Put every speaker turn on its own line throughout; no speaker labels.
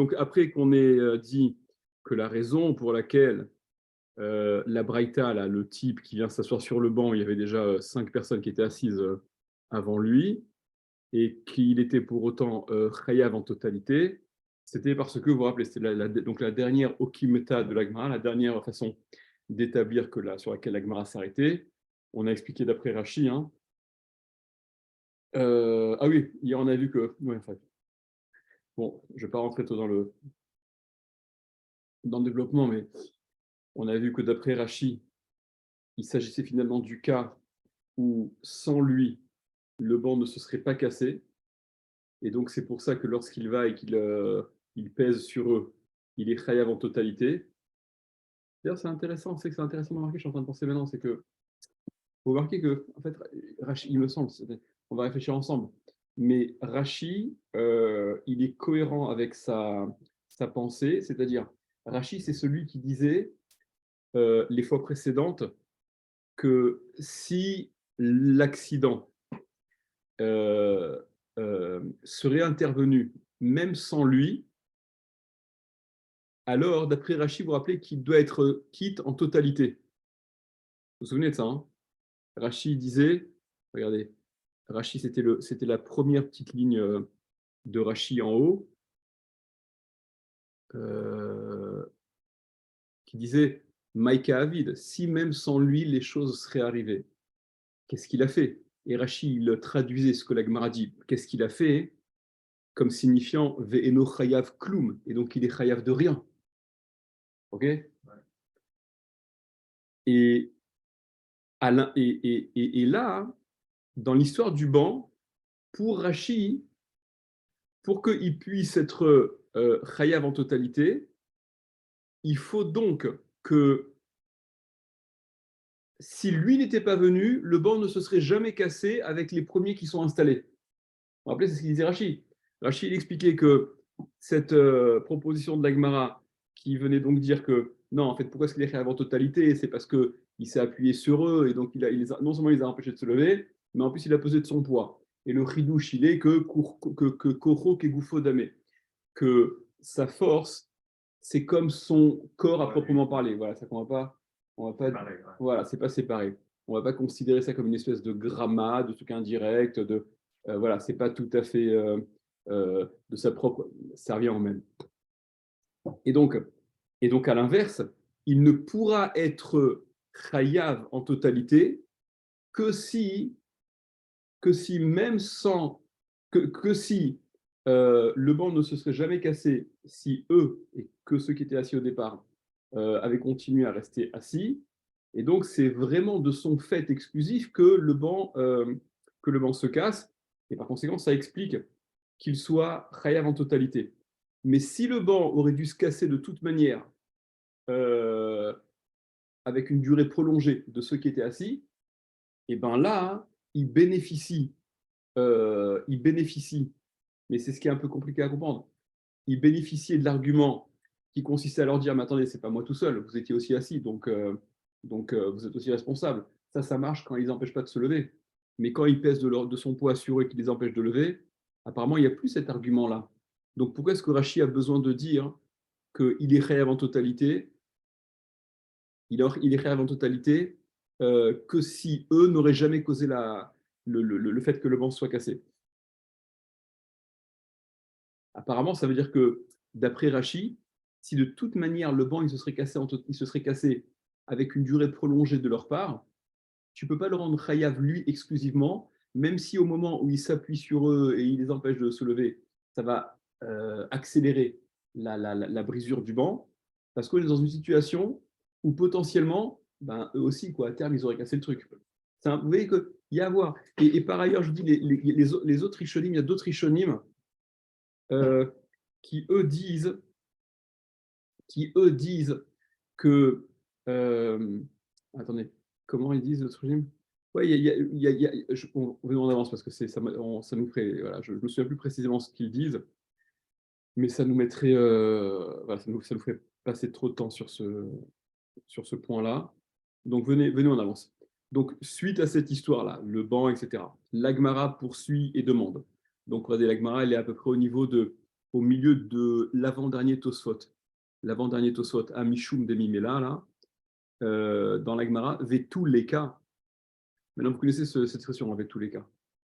donc après qu'on ait dit que la raison pour laquelle la Braïta, là, le type qui vient s'asseoir sur le banc, il y avait déjà 5 personnes qui étaient assises avant lui, et qu'il était pour autant chayav en totalité, c'était parce que, vous vous rappelez, c'était donc la dernière okimeta de l'Agmara, la dernière façon d'établir que sur laquelle l'Agmara s'arrêtait. On a expliqué d'après Rashi. Hein. Ah oui, hier on a vu que... Ouais, en fait. Bon, je ne vais pas rentrer trop dans le développement, mais on a vu que d'après Rashi, il s'agissait finalement du cas où, sans lui, le banc ne se serait pas cassé. Et donc, c'est pour ça que lorsqu'il va et qu'il pèse sur eux, il est chayav en totalité. D'ailleurs, c'est intéressant, c'est que c'est intéressant de remarquer, je suis en train de penser maintenant, c'est que vous remarquez que, en fait, Rashi, il me semble, on va réfléchir ensemble, mais Rashi, il est cohérent avec sa pensée, c'est-à-dire, Rashi, c'est celui qui disait les fois précédentes que si l'accident serait intervenu même sans lui, alors, d'après Rashi, vous vous rappelez qu'il doit être quitte en totalité. Vous vous souvenez de ça, hein? Rashi disait, regardez, Rashi, c'était la première petite ligne de Rashi en haut, qui disait Maïka Avid, si même sans lui, les choses seraient arrivées. Qu'est-ce qu'il a fait? Et Rashi, il traduisait ce que la Gemara dit. Qu'est-ce qu'il a fait? Comme signifiant Ve'eno chayav klum, et donc il est chayav de rien. Ok? Et, et là, dans l'histoire du banc, pour Rashi, pour qu'il puisse être chayav en totalité, il faut donc que si lui n'était pas venu, le banc ne se serait jamais cassé avec les premiers qui sont installés. Vous vous rappelez, c'est ce qu'il disait Rashi. Rashi, il expliquait que cette proposition de l'Agmara, qui venait donc dire que non, en fait, pourquoi est-ce qu'il est chayav en totalité? C'est parce qu'il s'est appuyé sur eux, et donc non seulement il les a empêchés de se lever, mais en plus il a pesé de son poids. Et le chidouche, il est que Koro Kegoufo Dame, que sa force, c'est comme son corps à proprement parler. Voilà, ça qu'on on va pas, pareil, ouais. Voilà, c'est pas séparé. On va pas considérer ça comme une espèce de gramma, de truc indirect, voilà, c'est pas tout à fait de sa propre, ça revient en même. Et donc, à l'inverse, il ne pourra être chayav en totalité que si même sans que si le banc ne se serait jamais cassé, si eux et que ceux qui étaient assis au départ avaient continué à rester assis. Et donc c'est vraiment de son fait exclusif que le banc se casse, et par conséquent ça explique qu'il soit chayav en totalité. Mais si le banc aurait dû se casser de toute manière euh, avec une durée prolongée de ceux qui étaient assis, et bien là, il bénéficie, mais c'est ce qui est un peu compliqué à comprendre, il bénéficiait de l'argument qui consistait à leur dire, mais attendez, c'est pas moi tout seul, vous étiez aussi assis, donc vous êtes aussi responsable. Ça marche quand ils n'empêchent pas de se lever. Mais quand il pèse de son poids sur eux et qu'il les empêche de lever, apparemment, il n'y a plus cet argument-là. Donc pourquoi est-ce que Rashi a besoin de dire qu'il est réel en totalité, il est réel en totalité que si eux n'auraient jamais causé le fait que le banc soit cassé? Apparemment, ça veut dire que, d'après Rashi, si de toute manière le banc il se serait cassé avec une durée prolongée de leur part, tu ne peux pas le rendre chayav lui exclusivement, même si au moment où il s'appuie sur eux et il les empêche de se lever, ça va accélérer la brisure du banc, parce qu'on est dans une situation où potentiellement, ben, eux aussi, quoi, à terme, ils auraient cassé le truc. Vous voyez qu'il y a à voir. Et par ailleurs, je vous dis, les autres Rishonim, il y a d'autres Rishonim euh, qui, eux, disent que... attendez, comment ils disent l'autre régime? Ouais, on avance parce que ça nous ferait... Voilà, je ne me souviens plus précisément ce qu'ils disent, mais ça nous mettrait... voilà, ça nous ferait passer trop de temps sur ce point-là. Donc, venez, on avance. Donc, suite à cette histoire-là, le banc, etc., l'Agmara poursuit et demande. Donc, regardez, l'Agmara, elle est à peu près au niveau de au milieu de l'avant-dernier Tosfot. L'avant-dernier Tosfot, Amishum Demimela, là, dans la Gemara, Vetou les cas. Maintenant, vous connaissez cette expression, Vetou les cas.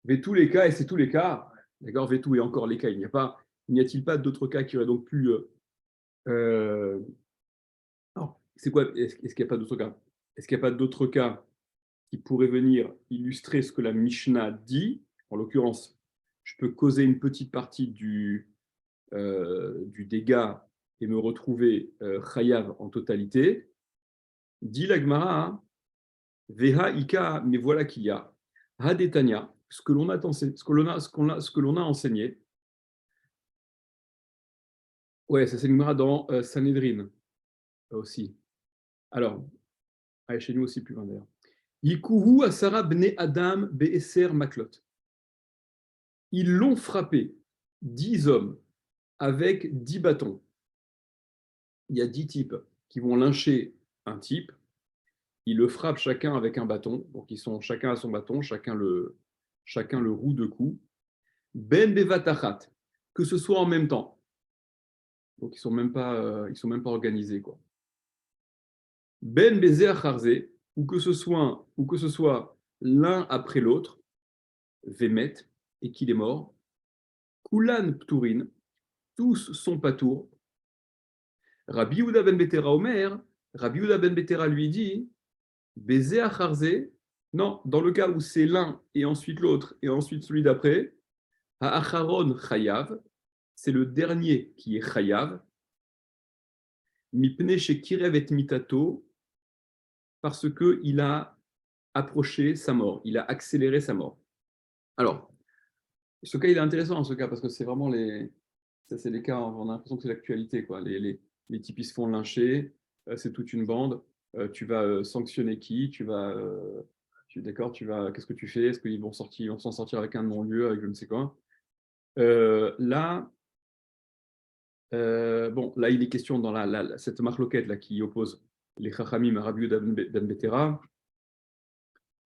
Vetou les cas, et c'est tous les cas. D'accord, Vetou et encore les cas. Il n'y a-t-il pas d'autres cas qui auraient donc pu. Non, c'est quoi? Est-ce qu'il n'y a pas d'autres cas? Est-ce qu'il n'y a pas d'autres cas qui pourraient venir illustrer ce que la Mishnah dit? En l'occurrence, je peux causer une petite partie du dégât et me retrouver chayav en totalité. Dit la Gemara, hein, Veha Ika, mais voilà qu'il y a Hadetania, ce que l'on a enseigné. Ouais, ça c'est une Gemara dans Sanhedrin aussi. Alors, allez, chez nous aussi plus loin d'ailleurs. Yikuhu Asara Bne Adam Be'eser Maklot. Ils l'ont frappé, 10 hommes, avec 10 bâtons. Il y a 10 types qui vont lyncher un type. Ils le frappent chacun avec un bâton. Donc, ils sont chacun à son bâton, chacun le roue de coups. Ben bevatachat, que ce soit en même temps. Donc, ils sont même pas organisés, quoi. Ben bezer charze, ou que ce soit l'un après l'autre, vemet, et qu'il est mort. Kulan pturin, tous sont patours. Rabbi Yehuda ben Betera Omer, Rabbi Yehuda ben Betera lui dit, Bézé acharze, non, dans le cas où c'est l'un et ensuite l'autre et ensuite celui d'après, à acharon chayav, c'est le dernier qui est chayav, mipne shekirev et mitato, parce qu'il a approché sa mort, il a accéléré sa mort. Alors, ce cas, il est intéressant, ce cas, parce que c'est vraiment c'est les cas, on a l'impression que c'est l'actualité, quoi. Les types, ils se font lyncher, c'est toute une bande, tu vas sanctionner qui, d'accord, qu'est-ce que tu fais? Est-ce qu'ils vont s'en sortir avec un non-lieu, avec je ne sais quoi? Là, là, il est question dans cette marloquette là qui oppose les Chachamim à Rabbi Yehuda ben Betera.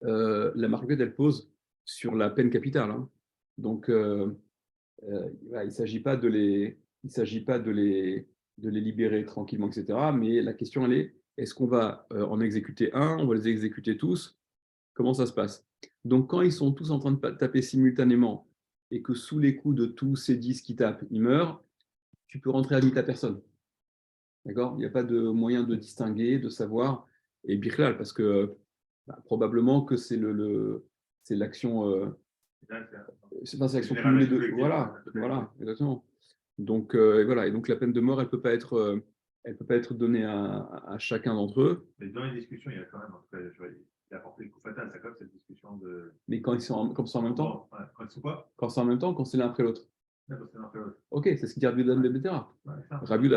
La marloquette, elle pose sur la peine capitale, hein. Donc, il ne s'agit pas de les libérer tranquillement, etc. Mais la question, elle est, est-ce qu'on va en exécuter un? On va les exécuter tous? Comment ça se passe? Donc, quand ils sont tous en train de taper simultanément et que sous les coups de tous ces 10 qui tapent, ils meurent, tu peux rentrer à ta personne. D'accord? Il n'y a pas de moyen de distinguer, de savoir. Et Bichlal, parce que probablement que c'est l'action. C'est pas l'action cumulée de. Voilà, exactement. Donc, voilà. Et donc, la peine de mort, elle ne peut pas être donnée à chacun d'entre eux.
Mais dans les discussions, il y a quand même, en tout cas, il a apporté le coup fatal, ça comme cette discussion de.
Mais quand ils sont en même temps?
Ouais. Quand ils sont quoi?
Quand c'est en même temps, quand c'est l'un après l'autre. Ok, c'est ce qu'il dit Rabbi Yehuda ben Betera. Rabbi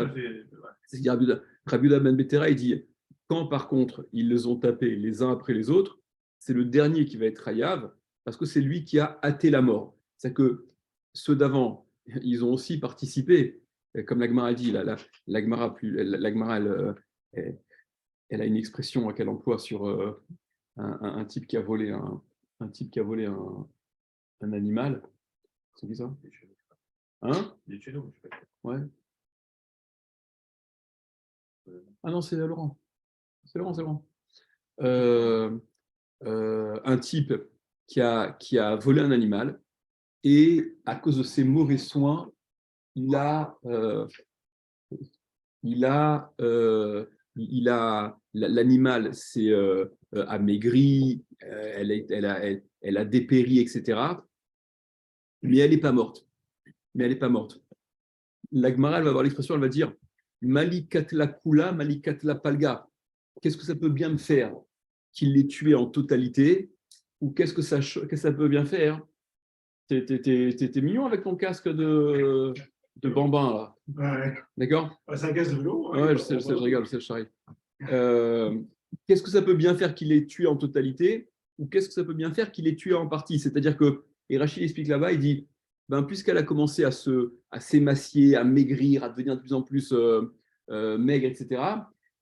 Yehuda ben Betera, il dit, quand par contre ils les ont tapés les uns après les autres, c'est le dernier qui va être Hayav, parce que c'est lui qui a hâté la mort. C'est que ceux d'avant, ils ont aussi participé, comme la Gemara dit, la Gemara, elle a une expression qu'elle emploie sur un type qui a volé un animal. C'est qui ça? Hein?
Il est chez nous, je sais pas.
Ouais. Ah non, c'est Laurent. C'est Laurent. Un type qui a volé un animal et à cause de ses mauvais soins, l'animal s'est amaigri, elle a dépéri, etc. Mais elle n'est pas morte. La Gemara, elle va avoir l'expression, elle va dire Malikatla Kula, Malikatla Palga. Qu'est-ce que ça peut bien me faire qu'il l'ait tué en totalité? Ou qu'est-ce que ça peut bien faire? T'es mignon avec ton casque de bambin, là.
Ouais.
D'accord?
C'est un casque de vélo.
Ouais, je sais, je rigole, je charrie. Qu'est-ce que ça peut bien faire qu'il l'ait tué en totalité? Ou qu'est-ce que ça peut bien faire qu'il l'ait tué en partie? C'est-à-dire que, et Rachid explique là-bas, il dit, puisqu'elle a commencé à s'émacier, à maigrir, à devenir de plus en plus maigre, etc.,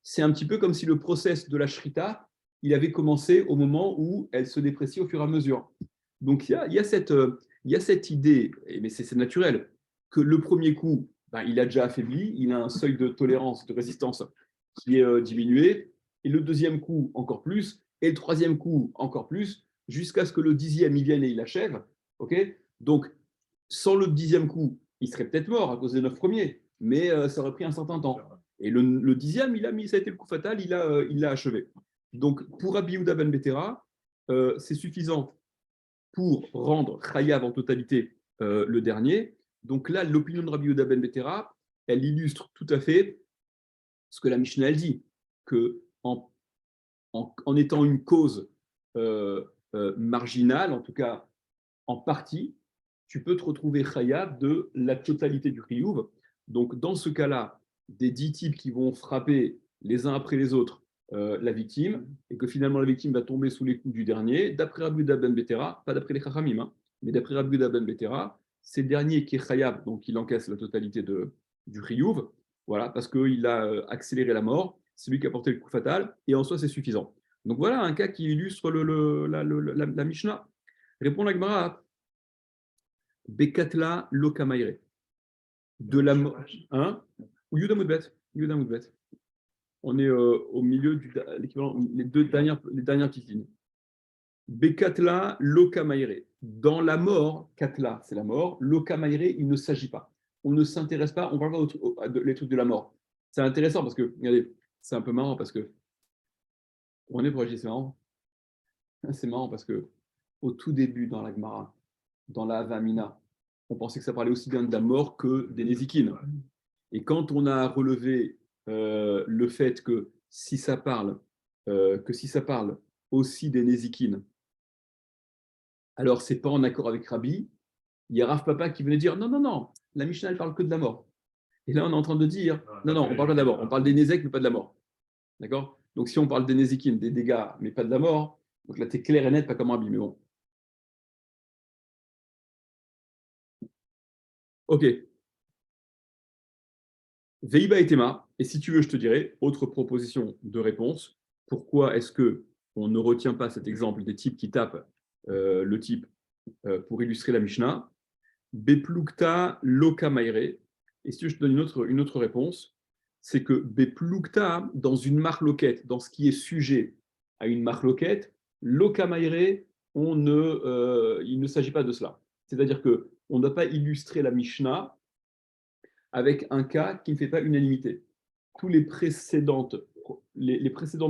c'est un petit peu comme si le process de la shrita, il avait commencé au moment où elle se déprécie au fur et à mesure. Donc, il y a cette idée, mais c'est naturel, que le premier coup, ben, il a déjà affaibli, il a un seuil de tolérance, de résistance qui est diminué, et le deuxième coup encore plus, et le troisième coup encore plus, jusqu'à ce que le dixième il vienne et il achève. Okay, donc, sans le dixième coup, il serait peut-être mort à cause des 9 premiers, mais ça aurait pris un certain temps. Et le dixième, ça a été le coup fatal, il l'a achevé. Donc, pour Rabbi Yehuda ben Betera, c'est suffisant pour rendre Chayav en totalité le dernier. Donc là, l'opinion de Rabbi Yehuda ben Betera, elle illustre tout à fait ce que la Mishnah elle dit, que en étant une cause marginale, en tout cas en partie, tu peux te retrouver Chayav de la totalité du Chiyuv. Donc dans ce cas-là, des 10 types qui vont frapper les uns après les autres la victime, et que finalement la victime va tomber sous les coups du dernier, d'après Rabbi Yehuda ben Betera, pas d'après les Chachamim, hein, mais d'après Rabbi Yehuda ben Betera, c'est le dernier qui est Chayav, donc il encaisse la totalité du Chiyuv, voilà, parce qu'il a accéléré la mort, c'est lui qui a porté le coup fatal, et en soi c'est suffisant. Donc voilà un cas qui illustre la Mishnah. Répond la Gemara, Bekatla Lokamaire. De la mort. Hein? Ou Yuda Moudbet. On est au milieu du l'équivalent, les dernières petites lignes. Bekatla Lokamaire. Dans la mort, Katla, c'est la mort. Lokamaire, il ne s'agit pas. On ne s'intéresse pas, on ne parle pas des trucs de la mort. C'est intéressant parce que, regardez, c'est un peu marrant parce que. On est pour agir, c'est marrant. C'est marrant parce que au tout début dans la Gemara, dans la Havamina, on pensait que ça parlait aussi bien de la mort que des Nézikines. Et quand on a relevé le fait que si ça parle aussi des Nézikines, alors c'est pas en accord avec Rabbi. Il y a Rav Papa qui venait dire non, non, non, la Mishnah elle parle que de la mort. Et là on est en train de dire non, non, on parle pas de la mort, on parle des Nézek mais pas de la mort. D'accord? Donc si on parle des Nézikines, des dégâts, mais pas de la mort, donc là t'es clair et net, pas comme Rabbi, mais bon. Ok. Veiba et Tema, et si tu veux, je te dirai, autre proposition de réponse, pourquoi est-ce que on ne retient pas cet exemple des types qui tapent le type pour illustrer la Mishnah? Beplukta loka maire. Et si je te donne une autre réponse, c'est que Beplukta, dans une marloquette, dans ce qui est sujet à une marloquette, loka maire, il ne s'agit pas de cela. C'est-à-dire qu'on ne doit pas illustrer la Mishnah avec un cas qui ne fait pas unanimité. Tous les précédentes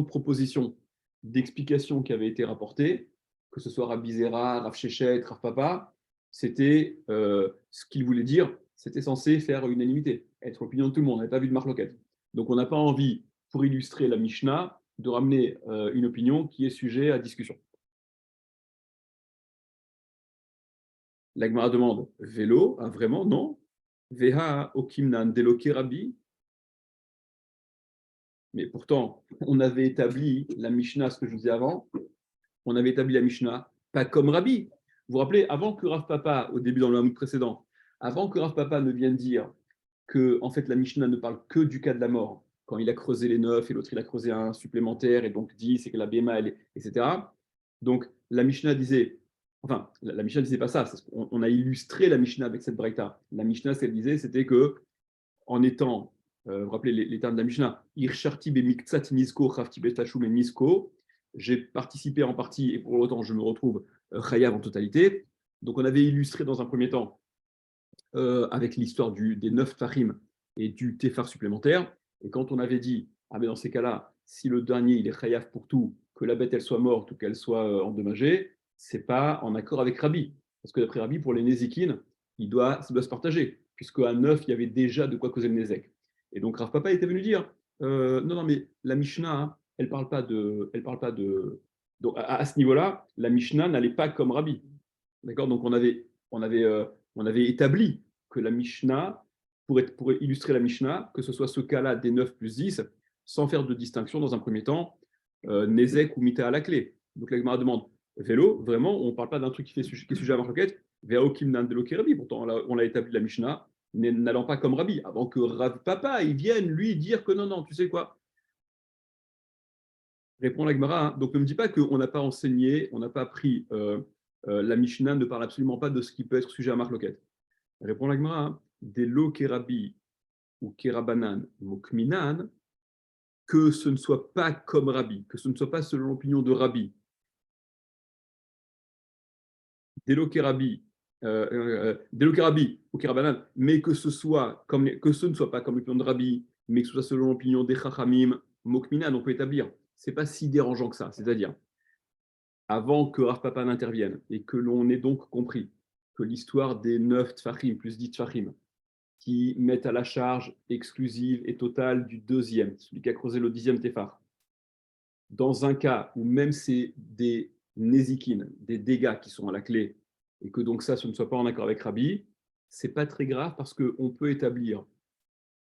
propositions d'explication qui avaient été rapportées, que ce soit Rabbi Zera, Rav Shechet, Rav Papa, c'était ce qu'il voulait dire, c'était censé faire unanimité, être l'opinion de tout le monde, on n'avait pas vu de marloquette. Donc on n'a pas envie, pour illustrer la Mishnah, de ramener une opinion qui est sujet à discussion. La Gemara demande, vélo, ah, vraiment, non? Veha okimnan deloke rabbi. Mais pourtant, on avait établi la Mishnah, ce que je vous disais avant, on avait établi la Mishnah pas comme Rabbi. Vous vous rappelez, avant que Rav Papa, au début dans le Hamoud précédent, avant que Rav Papa ne vienne dire que en fait, la Mishnah ne parle que du cas de la mort, quand il a creusé les 9 et l'autre il a creusé un supplémentaire et donc 10 et que la BMA, etc. Donc la Mishnah disait, enfin, la Mishnah disait pas ça, on a illustré la Mishnah avec cette braïta. La Mishnah, ce qu'elle disait, c'était que en étant, vous vous rappelez les termes de la Mishnah, Ircharti bemiktsat nisko, chafti betachum nisko, j'ai participé en partie et pour autant je me retrouve chayav en totalité. Donc on avait illustré dans un premier temps avec l'histoire des 9 farim et du tefar supplémentaire. Et quand on avait dit, ah mais dans ces cas-là, si le dernier il est chayav pour tout, que la bête elle soit morte ou qu'elle soit endommagée, c'est pas en accord avec Rabbi. Parce que d'après Rabbi, pour les nézikines, ça doit se partager, puisqu'à 9, il y avait déjà de quoi causer le nézek. Et donc Rav Papa était venu dire, non, non, mais la Mishnah, hein, elle parle pas de. Donc à ce niveau-là, la Mishnah n'allait pas comme Rabbi. D'accord? Donc on avait établi que la Mishnah, pour illustrer la Mishnah, que ce soit ce cas-là des 9 plus 10, sans faire de distinction dans un premier temps, Nezek ou Mita à la clé. Donc la Gemara demande, vélo, vraiment, on ne parle pas d'un truc qui est sujet à marloquette, Veaokim Nandelo Rabbi, pourtant on l'a établi la Mishnah, n'allant pas comme Rabbi, avant que Rav Papa il vienne lui dire que non, non, tu sais quoi? Répond la Gemara, hein. Donc ne me dis pas qu'on n'a pas enseigné, on n'a pas appris la Mishnah ne parle absolument pas de ce qui peut être sujet à marloquette. Répond la Gemara, hein. Delo Kerabi ou Kerabanan Mokminan, que ce ne soit pas comme Rabbi, que ce ne soit pas selon l'opinion de Rabbi. Delo Kerabi, ou Kerabanan, mais que ce soit que ce ne soit pas comme l'opinion de Rabbi, mais que ce soit selon l'opinion des Chachamim, Mokminan, on peut établir. C'est pas si dérangeant que ça. C'est-à-dire, avant que Rav Papa n'intervienne et que l'on ait donc compris que l'histoire des 9 Tfachim plus 10 Tfachim qui mettent à la charge exclusive et totale du deuxième, celui qui a creusé le 10e Téphar, dans un cas où même c'est des nézikines, des dégâts qui sont à la clé, et que donc ça, ce ne soit pas en accord avec Rabbi, c'est pas très grave parce qu'on peut établir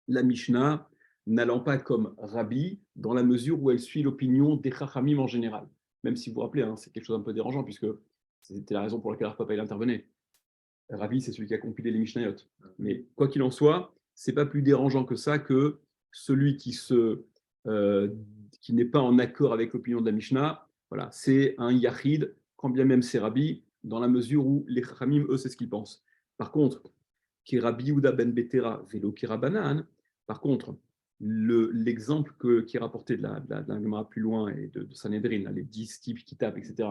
la Mishnah n'allant pas comme Rabbi dans la mesure où elle suit l'opinion des Chachamim en général. Même si vous vous rappelez, hein, c'est quelque chose d'un peu dérangeant puisque c'était la raison pour laquelle Rav Papa il intervenait. Rabbi, c'est celui qui a compilé les Mishnayot. Mais quoi qu'il en soit, c'est pas plus dérangeant que ça que celui qui n'est pas en accord avec l'opinion de la Mishnah. Voilà, c'est un Yachid, quand bien même c'est Rabbi, dans la mesure où les Chachamim, eux, c'est ce qu'ils pensent. Par contre, qui est Rabbi Yehuda ben Betera, vélo Kirabanan, par contre, l'exemple qui est rapporté de la Gemara plus loin et de Sanhedrin, les 10 types qui tapent, etc.,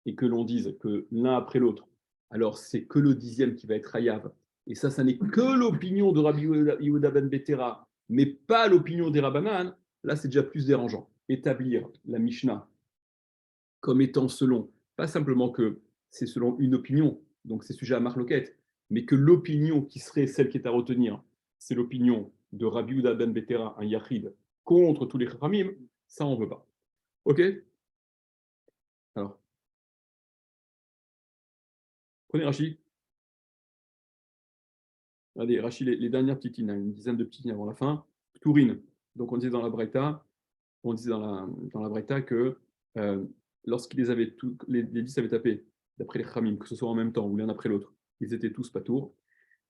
et que l'on dise que l'un après l'autre, alors c'est que le 10e qui va être Hayav, et ça n'est que l'opinion de Rabbi Yehuda ben Betera, mais pas l'opinion des Rabbanan, là c'est déjà plus dérangeant. Établir la Mishnah comme étant selon, pas simplement que c'est selon une opinion, donc c'est sujet à marloquette, mais que l'opinion qui serait celle qui est à retenir, c'est l'opinion de Rabbi Yehuda ben Betera, un Yachid, contre tous les Chachamim, ça on ne veut pas. Ok? Alors, prenez Rashi. Regardez, Rashi, les dernières petites lignes, une dizaine de petites lignes avant la fin. Tourine. Donc on disait dans la Braïta, que lorsqu'ils les avaient les 10 avaient tapé, d'après les Khamim, que ce soit en même temps ou l'un après l'autre, ils étaient tous patours.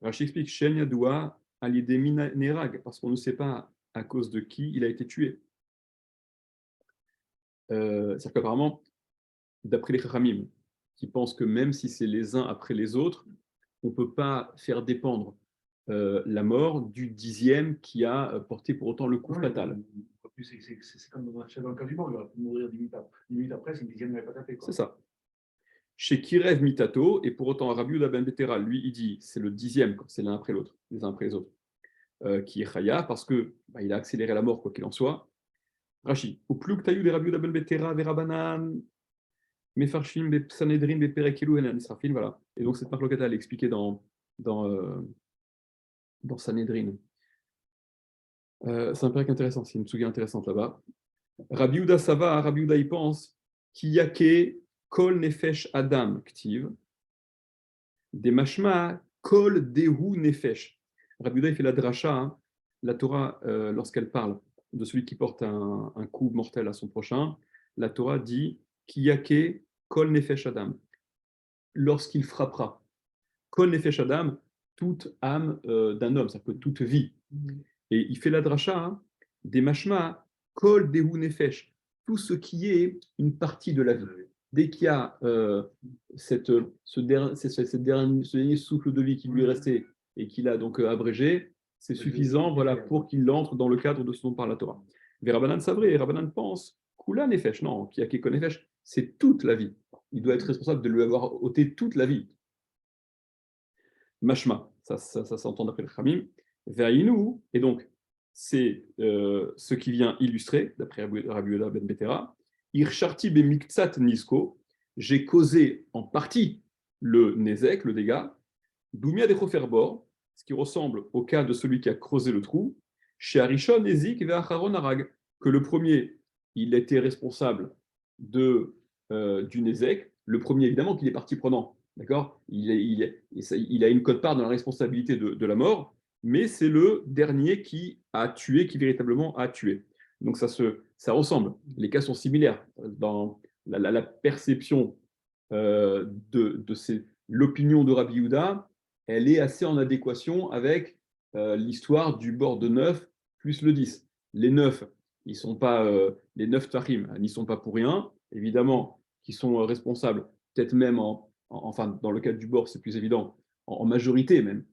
Rashi explique Shen Yadoua Alidemina Nerag, parce qu'on ne sait pas à cause de qui il a été tué. C'est-à-dire qu'apparemment, d'après les Khamim, qui pensent que même si c'est les uns après les autres, on ne peut pas faire dépendre la mort du 10e qui a porté pour autant le coup fatal.
C'est comme dans le cas du mort, il aurait pu mourir 10 minutes après si le 10e n'avait pas tapé.
C'est ça. Chez Kirev Mitato, et pour autant Rabbi Yehuda ben Betera, lui, il dit c'est le 10e, c'est l'un après l'autre, les uns après les autres, qui est Chaya, parce que il a accéléré la mort, quoi qu'il en soit. Rashi, au plus que taillou des Rabbi Yehuda ben Betera, Verabanan, Mefarshim, Sanhedrin, Perekelu, et Nisrafil, voilà. Et donc cette marque locale, elle est expliquée dans Sanhedrin. C'est un perek intéressant, c'est une tsugi intéressante là-bas. Rabbi Yehuda Sava, Rabbi Yehuda y pense, Kiyake Kol Nefesh Adam Ktiv, des Mashma Kol Dehu Nefesh. Rabbi Yehuda il fait la dracha, hein. La Torah, lorsqu'elle parle de celui qui porte un coup mortel à son prochain, la Torah dit Kiyake Kol Nefesh Adam, lorsqu'il frappera. Kol Nefesh Adam, toute âme d'un homme, ça peut toute vie. Et il fait la dracha, hein, des mashma, kol dehu nefesh, tout ce qui est une partie de la vie. Dès qu'il y a ce dernier souffle de vie qui lui est resté et qu'il a donc abrégé, c'est suffisant voilà, pour qu'il entre dans le cadre de ce dont parle la Torah. Verabanan Savré, Rabbanan pense, Kula nefesh, non, qui a Keko nefesh, c'est toute la vie. Il doit être responsable de lui avoir ôté toute la vie. Mashma, ça s'entend d'après le Khamim. Ve'ainu, et donc, c'est ce qui vient illustrer, d'après Rabbi Yehuda ben Betera, Ircharti bemiktsat nisko, j'ai causé en partie le nezek, le dégât, Doumia de Choferbor, ce qui ressemble au cas de celui qui a creusé le trou, chez Arishon Nezik ve'acharon arag, que le premier, il était responsable du nezek, le premier, évidemment, qu'il est partie prenant. D'accord, il a une quote-part dans la responsabilité de la mort, mais c'est le dernier qui a tué, qui véritablement a tué. Donc ça ressemble. Les cas sont similaires. Dans la perception l'opinion de Rabbi Yehuda, elle est assez en adéquation avec l'histoire du bord de 9 plus le 10. Les 9, ils sont pas, les 9 Tfachim, n'y sont pas pour rien, évidemment, qui sont responsables, peut-être même enfin, dans le cadre du bord, c'est plus évident, en majorité même,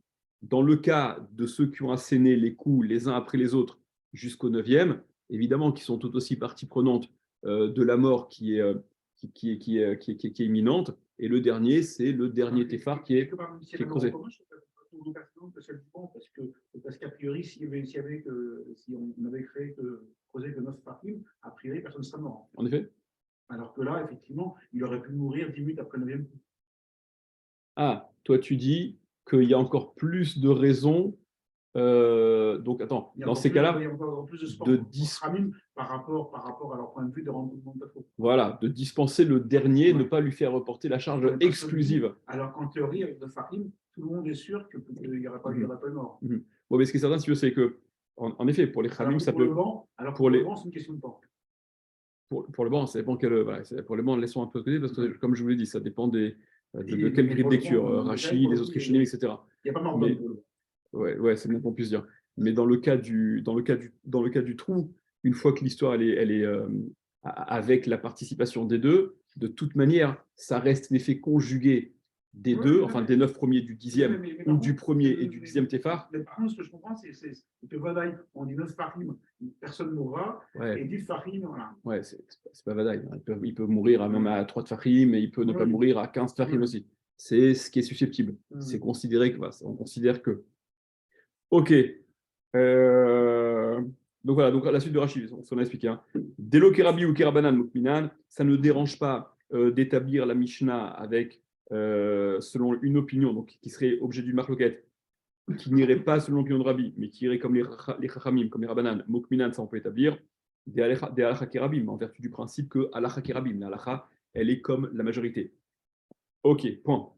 Dans le cas de ceux qui ont asséné les coups les uns après les autres jusqu'au 9e, évidemment, qui sont tout aussi partie prenante de la mort qui est imminente. Et le dernier, c'est le dernier téphare qui est creusé.
Parce qu'a priori, si on avait creusé que 9 parties, a priori, personne ne serait mort.
En effet.
Alors que là, effectivement, il aurait pu mourir 10 minutes après le 9e coup.
Ah, toi, tu dis qu'il y a encore plus de raisons. Donc, attends, dans ces cas-là,
par rapport à leur point de vue de rendement de faux.
Voilà, de dispenser le dernier, ne pas lui faire reporter la charge exclusive.
Alors qu'en théorie, avec de Farim, tout le monde est sûr qu'il n'y aurait pas de mort.
Bon, mais ce qui est certain, si tu veux, c'est que, en effet, pour les Khamim, ça peut.
Pour le banc, c'est une question de temps.
Pour le banc, ça dépend quel. Voilà, pour le banc, laissons un peu de côté, parce que, comme je vous l'ai dit, ça dépend de quelle grille de lecture. Rachi, les autres Rishonim, etc.
Il n'y a pas mort d'homme pour le banc.
Ouais, c'est bien qu'on puisse dire. Mais dans le cas du trou, une fois que l'histoire elle est avec la participation des deux, de toute manière, ça reste l'effet conjugué des deux, enfin des 9 premiers du 10e, ou du premier et du 10e téphar.
Par contre, ce que je comprends, c'est que Vadaï, on dit 9 farim, personne ne mourra, et 10 farim, voilà.
Ouais, c'est pas Vadaï. Il peut mourir même à 3 farim, et il peut ne pas mourir à 15 farim aussi. C'est ce qui est susceptible. C'est considéré on considère que. Ok. Donc voilà, donc la suite de Rachid, on a expliqué. Hein. Delo Kerabi ou Kerabanan Mukminan, ça ne dérange pas d'établir la Mishnah avec, selon une opinion, donc qui serait objet du marloquette, qui n'irait pas selon l'opinion de Rabbi, mais qui irait comme les Chachamim, comme les Rabbanan. Mukminan, ça on peut établir. Des Halacha Kerabim, en vertu du principe que Halacha Kerabim, la Halacha, elle est comme la majorité. Ok, point.